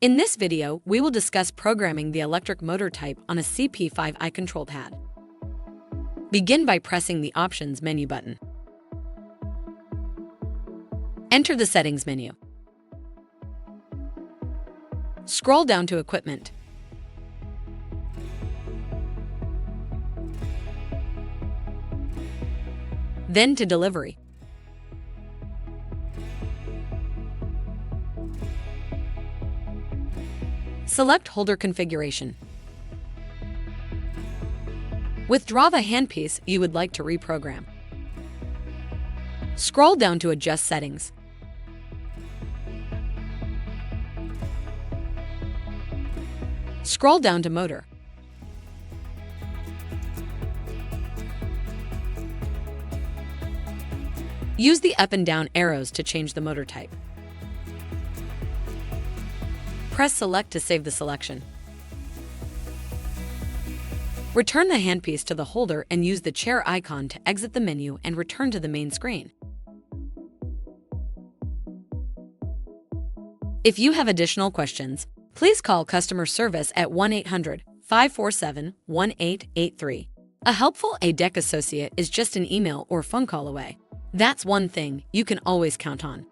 In this video, we will discuss programming the electric motor type on a CP5i control pad. Begin by pressing the Options menu button. Enter the Settings menu. Scroll down to Equipment. Then to Delivery. Select Holder Configuration. Withdraw the handpiece you would like to reprogram. Scroll down to Adjust Settings. Scroll down to Motor. Use the up and down arrows to change the motor type. Press Select to save the selection. Return the handpiece to the holder and use the chair icon to exit the menu and return to the main screen. If you have additional questions, please call customer service at 1-800-547-1883. A helpful A-dec associate is just an email or phone call away. That's one thing you can always count on.